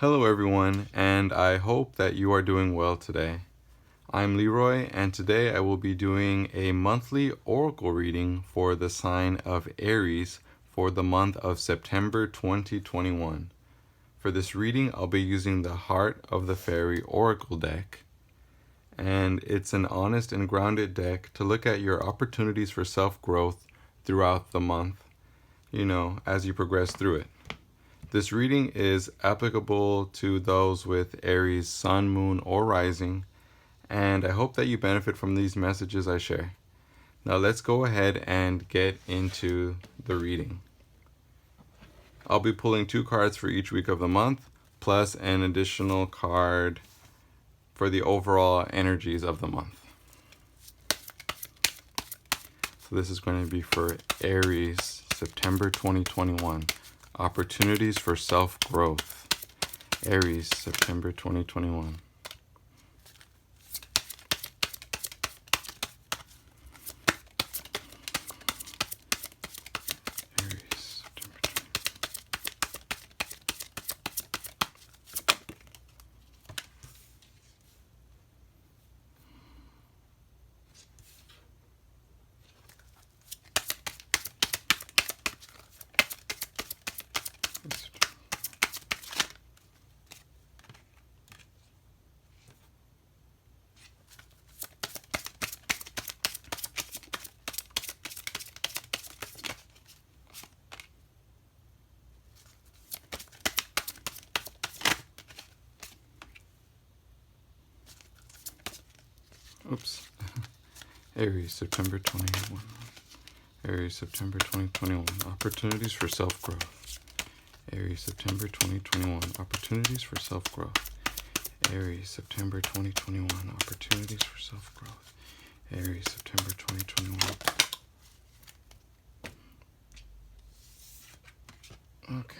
Hello everyone, and I hope that you are doing well today. I'm Leroy, and today I will be doing a monthly oracle reading for the sign of Aries for the month of September 2021. For this reading, I'll be using the Heart of the Fairy Oracle deck, and it's an honest and grounded deck to look at your opportunities for self-growth throughout the month, as you progress through it. This reading is applicable to those with Aries sun, moon, or rising, and I hope that you benefit from these messages I share. Now let's go ahead and get into the reading. I'll be pulling 2 cards for each week of the month, plus an additional card for the overall energies of the month. So this is going to be for Aries, September 2021. Opportunities for self-growth. Aries, September 2021. Aries, September 2021. Oops. Aries, September 21. Aries, September 2021. Opportunities for self-growth. Aries, September 2021. Opportunities for self-growth. Aries, September 2021. Opportunities for self-growth. Aries, September 2021. Okay.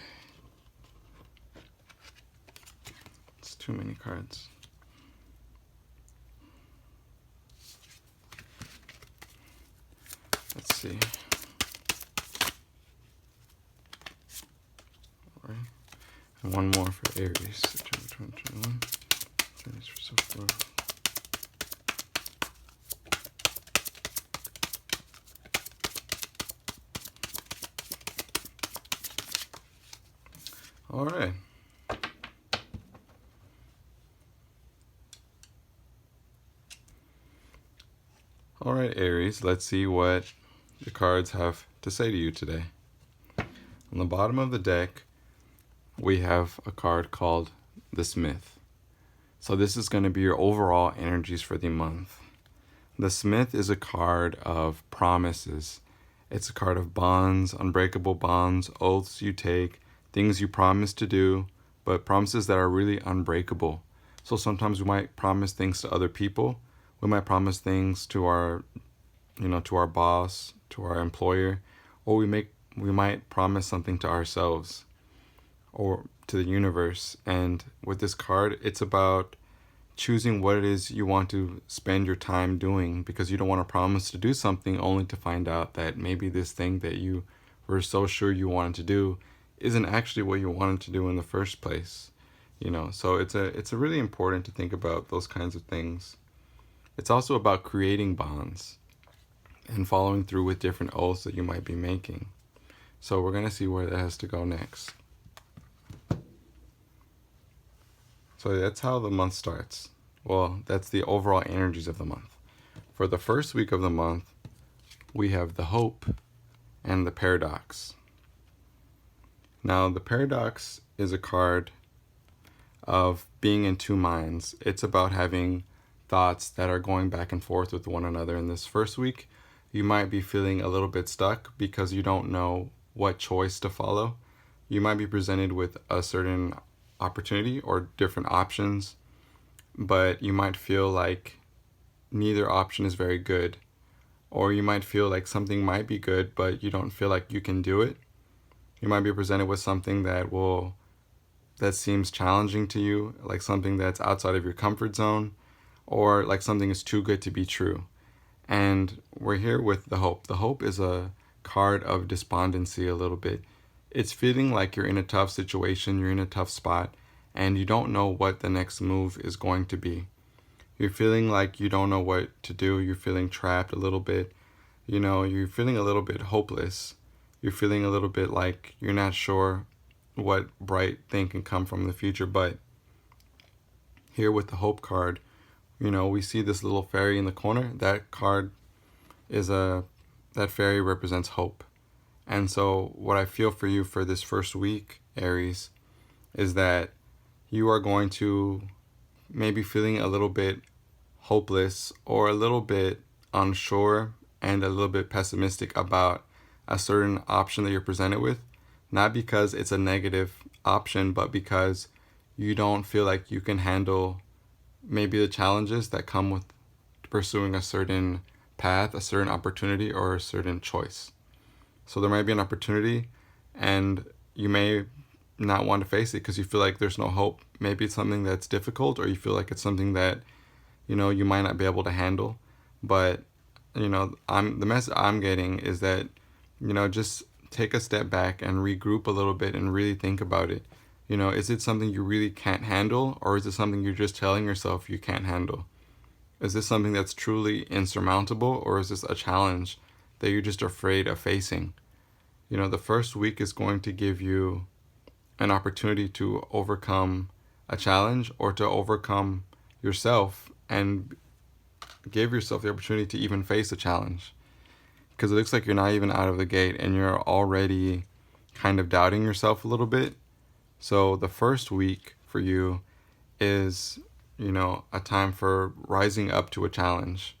It's too many cards. Let's see. All right. And one more for Aries, September 2021. Opportunities for self-growth. All right. All right, Aries, let's see what the cards have to say to you today. On the bottom of the deck, we have a card called the Smith. So this is going to be your overall energies for the month. The Smith is a card of promises. It's a card of bonds, unbreakable bonds, oaths you take, things you promise to do, but promises that are really unbreakable. So sometimes we might promise things to other people. We might promise things to our boss, to our employer, or we might promise something to ourselves or to the universe. And with this card, it's about choosing what it is you want to spend your time doing, because you don't want to promise to do something only to find out that maybe this thing that you were so sure you wanted to do isn't actually what you wanted to do in the first place. So it's a really important to think about those kinds of things. It's also about creating bonds and following through with different oaths that you might be making. So we're going to see where that has to go next. So that's how the month starts. Well, that's the overall energies of the month. For the first week of the month, we have the Hope and the Paradox. Now, the Paradox is a card of being in two minds. It's about having thoughts that are going back and forth with one another. In this first week, you might be feeling a little bit stuck because you don't know what choice to follow. You might be presented with a certain opportunity or different options, but you might feel like neither option is very good. Or you might feel like something might be good, but you don't feel like you can do it. You might be presented with something that seems challenging to you, like something that's outside of your comfort zone, or like something is too good to be true. And we're here with the Hope. The Hope is a card of despondency a little bit. It's feeling like you're in a tough situation, you're in a tough spot, and you don't know what the next move is going to be. You're feeling like you don't know what to do. You're feeling trapped a little bit. You're feeling a little bit hopeless. You're feeling a little bit like you're not sure what bright thing can come from the future. But here with the hope card, we see this little fairy in the corner. That card that fairy represents hope. And so what I feel for you for this first week, Aries, is that you are going to maybe feeling a little bit hopeless or a little bit unsure and a little bit pessimistic about a certain option that you're presented with, not because it's a negative option, but because you don't feel like you can handle maybe the challenges that come with pursuing a certain path, a certain opportunity, or a certain choice. So there might be an opportunity and you may not want to face it because you feel like there's no hope. Maybe it's something that's difficult, or you feel like it's something that you might not be able to handle. But the message I'm getting is that just take a step back and regroup a little bit and really think about it. Is it something you really can't handle, or is it something you're just telling yourself you can't handle? Is this something that's truly insurmountable, or is this a challenge that you're just afraid of facing? The first week is going to give you an opportunity to overcome a challenge or to overcome yourself and give yourself the opportunity to even face a challenge. Because it looks like you're not even out of the gate and you're already kind of doubting yourself a little bit. So the first week for you is, a time for rising up to a challenge.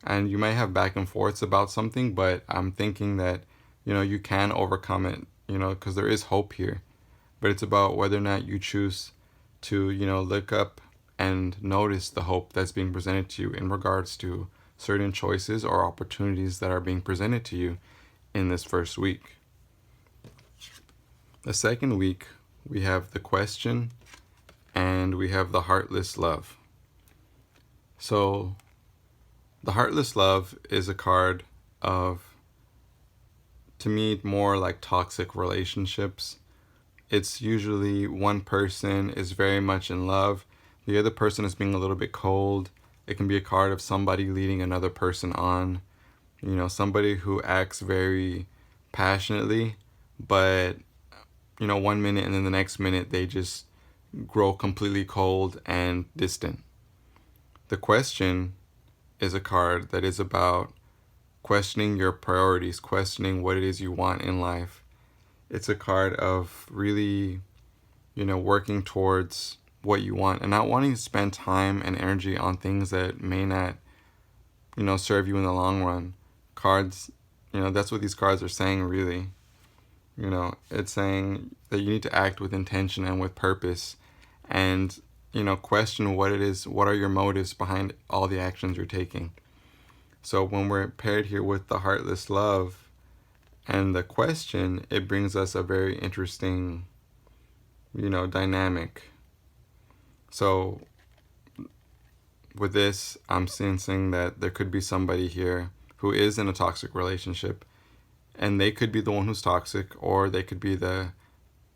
And you may have back and forths about something, but I'm thinking that, you can overcome it, because there is hope here. But it's about whether or not you choose to, look up and notice the hope that's being presented to you in regards to certain choices or opportunities that are being presented to you in this first week. The second week, we have the question and we have the heartless love. So the heartless love is a card of, to me, more like toxic relationships. It's usually one person is very much in love. The other person is being a little bit cold. It can be a card of somebody leading another person on. Somebody who acts very passionately, but, 1 minute and then the next minute they just grow completely cold and distant. The question is a card that is about questioning your priorities, questioning what it is you want in life. It's a card of really, working towards what you want and not wanting to spend time and energy on things that may not, serve you in the long run. Cards, that's what these cards are saying, really. It's saying that you need to act with intention and with purpose and, question what it is, what are your motives behind all the actions you're taking. So when we're paired here with the heartless love and the question, it brings us a very interesting, dynamic. So with this, I'm sensing that there could be somebody here who is in a toxic relationship, and they could be the one who's toxic, or they could be the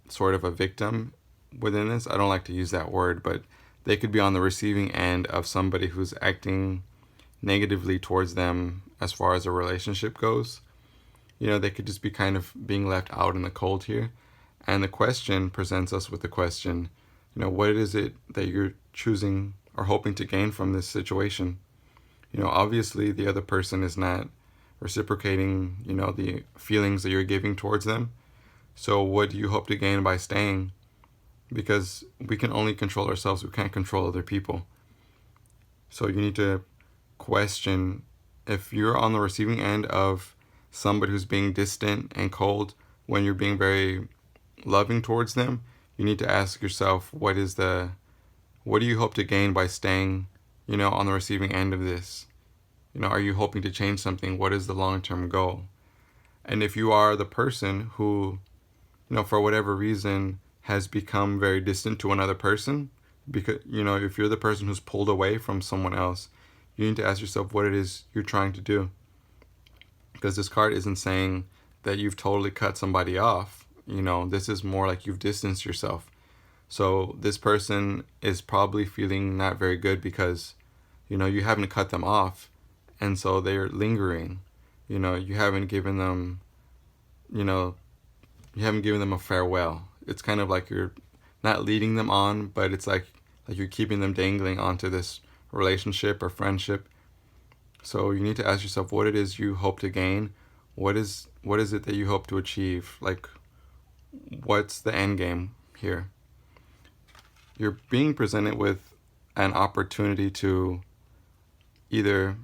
sort of a victim within this. I don't like to use that word, but they could be on the receiving end of somebody who's acting negatively towards them as far as a relationship goes. They could just be kind of being left out in the cold here. And the question presents us with the question, what is it that you're choosing or hoping to gain from this situation? Obviously the other person is not reciprocating, the feelings that you're giving towards them. So what do you hope to gain by staying? Because we can only control ourselves. We can't control other people. So you need to question if you're on the receiving end of somebody who's being distant and cold when you're being very loving towards them. You need to ask yourself, what do you hope to gain by staying, on the receiving end of this? Are you hoping to change something? What is the long-term goal? And if you are the person who, for whatever reason has become very distant to another person, because, if you're the person who's pulled away from someone else, you need to ask yourself what it is you're trying to do. Because this card isn't saying that you've totally cut somebody off. This is more like you've distanced yourself. So this person is probably feeling not very good because, you haven't cut them off. And so they're lingering. You haven't given them, you know, you haven't given them a farewell. It's kind of like you're not leading them on, but it's like you're keeping them dangling onto this relationship or friendship. So you need to ask yourself what it is you hope to gain. What is it that you hope to achieve? Like, what's the end game here? You're being presented with an opportunity to either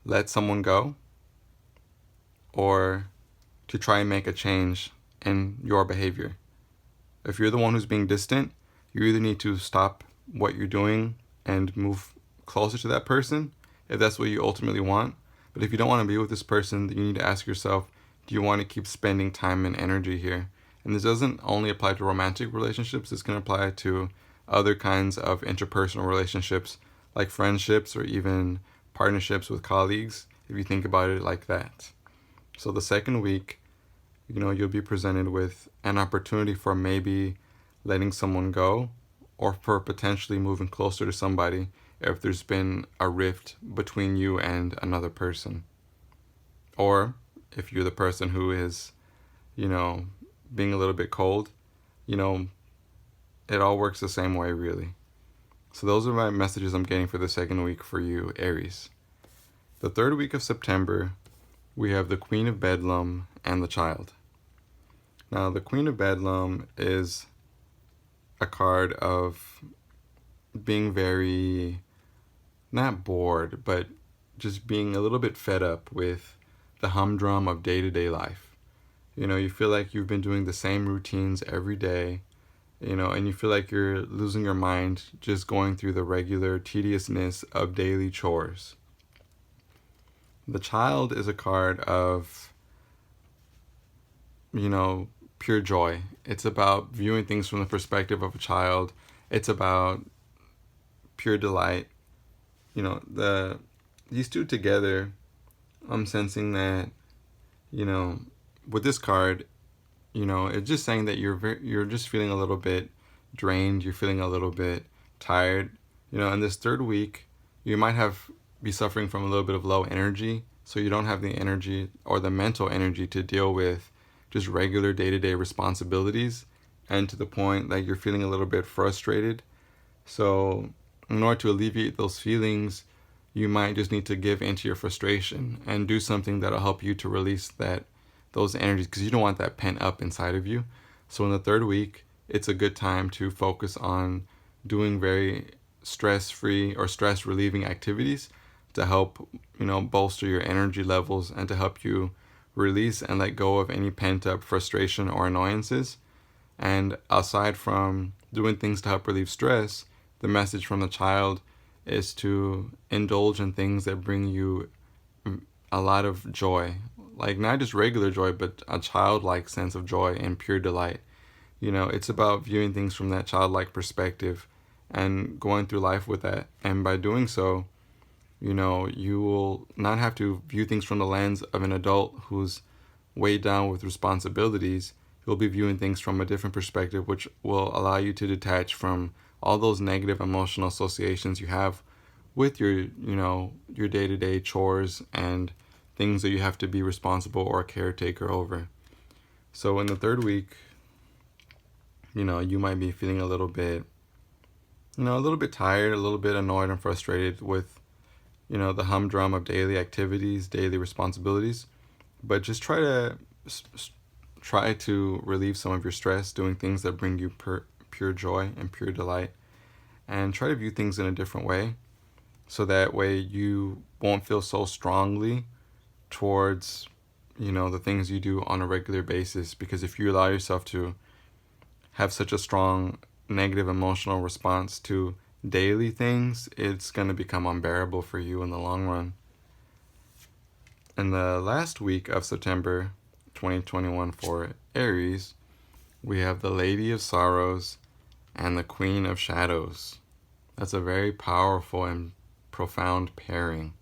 let someone go or to try and make a change in your behavior. If you're the one who's being distant, you either need to stop what you're doing and move closer to that person, if that's what you ultimately want. But if you don't want to be with this person, then you need to ask yourself, do you want to keep spending time and energy here? And this doesn't only apply to romantic relationships, this can apply to other kinds of interpersonal relationships, like friendships or even partnerships with colleagues, if you think about it like that. So the second week, you'll be presented with an opportunity for maybe letting someone go or for potentially moving closer to somebody if there's been a rift between you and another person. Or if you're the person who is, being a little bit cold, it all works the same way, really. So those are my messages I'm getting for the second week for you, Aries. The third week of September, we have the Queen of Bedlam and the Child. Now, the Queen of Bedlam is a card of being very, not bored, but just being a little bit fed up with the humdrum of day-to-day life. You feel like you've been doing the same routines every day, and you feel like you're losing your mind just going through the regular tediousness of daily chores. The Child is a card of, pure joy. It's about viewing things from the perspective of a child. It's about pure delight. These two together, I'm sensing that, with this card, it's just saying that you're just feeling a little bit drained. You're feeling a little bit tired. In this third week, you might be suffering from a little bit of low energy, so you don't have the energy or the mental energy to deal with just regular day-to-day responsibilities, and to the point that you're feeling a little bit frustrated. So in order to alleviate those feelings, you might just need to give into your frustration and do something that'll help you to release those energies, because you don't want that pent up inside of you. So in the third week, it's a good time to focus on doing very stress-free or stress-relieving activities to help, bolster your energy levels and to help you release and let go of any pent-up frustration or annoyances. And aside from doing things to help relieve stress, the message from the Child is to indulge in things that bring you a lot of joy. Like, not just regular joy, but a childlike sense of joy and pure delight. It's about viewing things from that childlike perspective and going through life with that. And by doing so, you will not have to view things from the lens of an adult who's weighed down with responsibilities. You'll be viewing things from a different perspective, which will allow you to detach from all those negative emotional associations you have with your day-to-day chores and things that you have to be responsible or a caretaker over. So in the third week, you might be feeling a little bit tired, a little bit annoyed and frustrated with, the humdrum of daily activities, daily responsibilities. But just try to relieve some of your stress doing things that bring you pure joy and pure delight. And try to view things in a different way, so that way you won't feel so strongly towards, the things you do on a regular basis. Because if you allow yourself to have such a strong negative emotional response to daily things, it's going to become unbearable for you in the long run. In the last week of September 2021 for Aries, we have the Lady of Sorrows and the Queen of Shadows. That's a very powerful and profound pairing.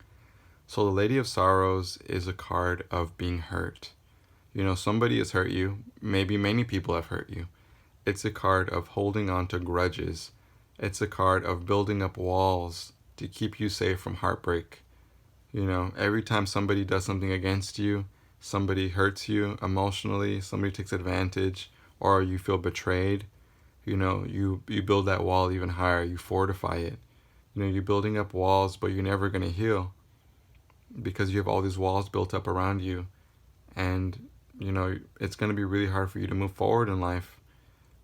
So the Lady of Sorrows is a card of being hurt. Somebody has hurt you. Maybe many people have hurt you. It's a card of holding on to grudges. It's a card of building up walls to keep you safe from heartbreak. You know, every time somebody does something against you, somebody hurts you emotionally, somebody takes advantage, or you feel betrayed, you know, you build that wall even higher, you fortify it. You know, you're building up walls, but you're never going to heal because you have all these walls built up around you. And, you know, it's going to be really hard for you to move forward in life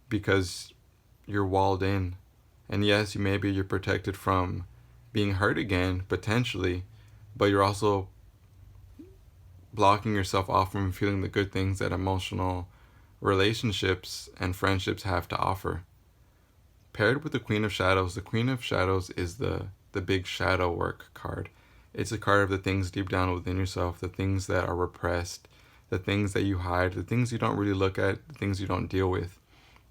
because you're walled in. And yes, you're protected from being hurt again, potentially, but you're also blocking yourself off from feeling the good things that emotional relationships and friendships have to offer. Paired with the Queen of Shadows, the Queen of Shadows is the big shadow work card. It's a card of the things deep down within yourself, the things that are repressed, the things that you hide, the things you don't really look at, the things you don't deal with.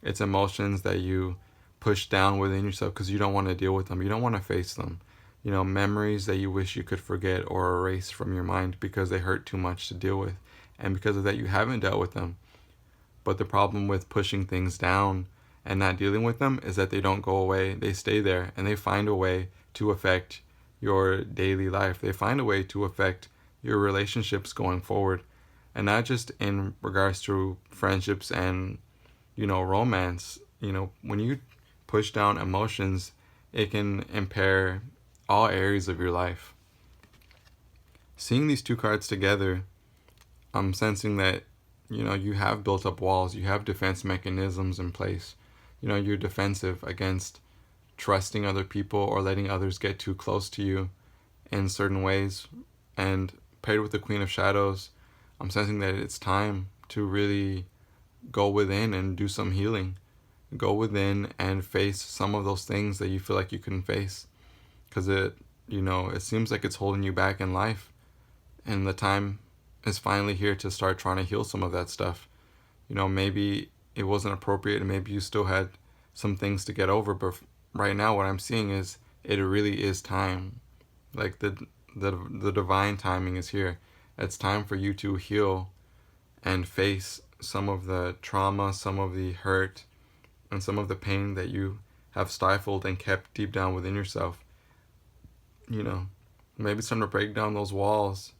It's emotions that you push down within yourself because you don't want to deal with them. You don't want to face them. You know, memories that you wish you could forget or erase from your mind because they hurt too much to deal with. And because of that, you haven't dealt with them. But the problem with pushing things down and not dealing with them is that they don't go away. They stay there and they find a way to affect your daily life. They find a way to affect your relationships going forward. And not just in regards to friendships and, you know, romance. You know, when you push down emotions, it can impair all areas of your life. Seeing these two cards together, I'm sensing that, you know, you have built up walls, you have defense mechanisms in place. You know, you're defensive against trusting other people or letting others get too close to you in certain ways. And paired with the Queen of Shadows, I'm sensing that it's time to really go within and do some healing. Go within and face some of those things that you feel like you couldn't face. Because it seems like it's holding you back in life. And the time is finally here to start trying to heal some of that stuff. You know, maybe it wasn't appropriate and maybe you still had some things to get over. But right now what I'm seeing is it really is time. Like the divine timing is here. It's time for you to heal and face some of the trauma, some of the hurt, and some of the pain that you have stifled and kept deep down within yourself. You know, maybe it's time to break down those walls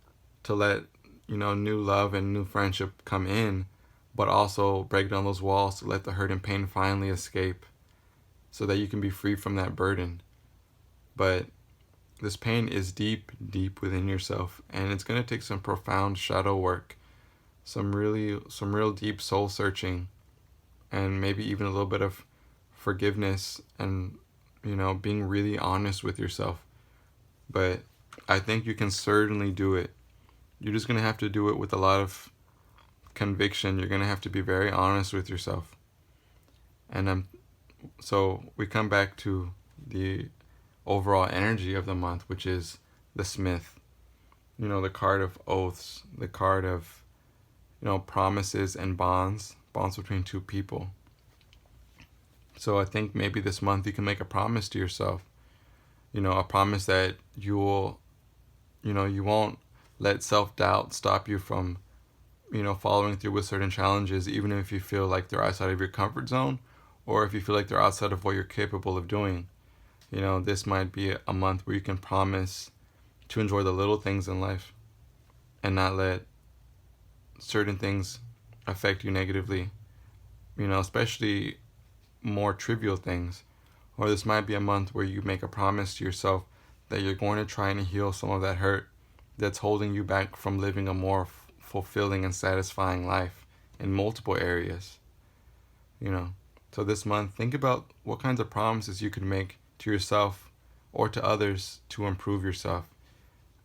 to let, you know, new love and new friendship come in, but also break down those walls to let the hurt and pain finally escape so that you can be free from that burden. But this pain is deep, deep within yourself, and it's going to take some profound shadow work, some real deep soul searching, and maybe even a little bit of forgiveness and, you know, being really honest with yourself. But I think you can certainly do it. You're just going to have to do it with a lot of conviction. You're going to have to be very honest with yourself. And so we come back to the overall energy of the month, which is the Smith. You know, the card of oaths, the card of, you know, promises and bonds between two people. So I think maybe this month you can make a promise to yourself. You know, a promise that you will, you know, you won't let self-doubt stop you from, you know, following through with certain challenges, even if you feel like they're outside of your comfort zone or if you feel like they're outside of what you're capable of doing. You know, this might be a month where you can promise to enjoy the little things in life and not let certain things affect you negatively, you know, especially more trivial things. Or this might be a month where you make a promise to yourself that you're going to try and heal some of that hurt that's holding you back from living a more fulfilling and satisfying life in multiple areas. You know, so this month, think about what kinds of promises you could make to yourself or to others to improve yourself.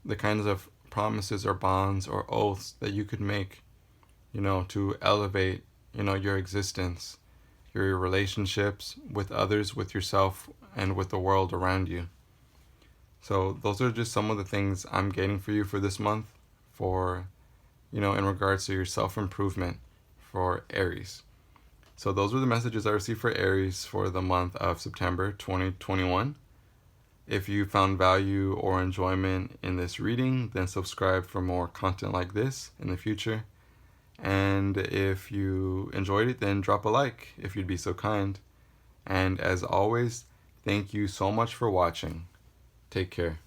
The kinds of promises or bonds or oaths that you could make, you know, to elevate, you know, your existence, your relationships with others, with yourself, and with the world around you. So those are just some of the things I'm getting for you for this month, for, you know, in regards to your self-improvement for Aries. So those were the messages I received for Aries for the month of September 2021. If you found value or enjoyment in this reading, then subscribe for more content like this in the future. And if you enjoyed it, then drop a like if you'd be so kind. And as always, thank you so much for watching. Take care.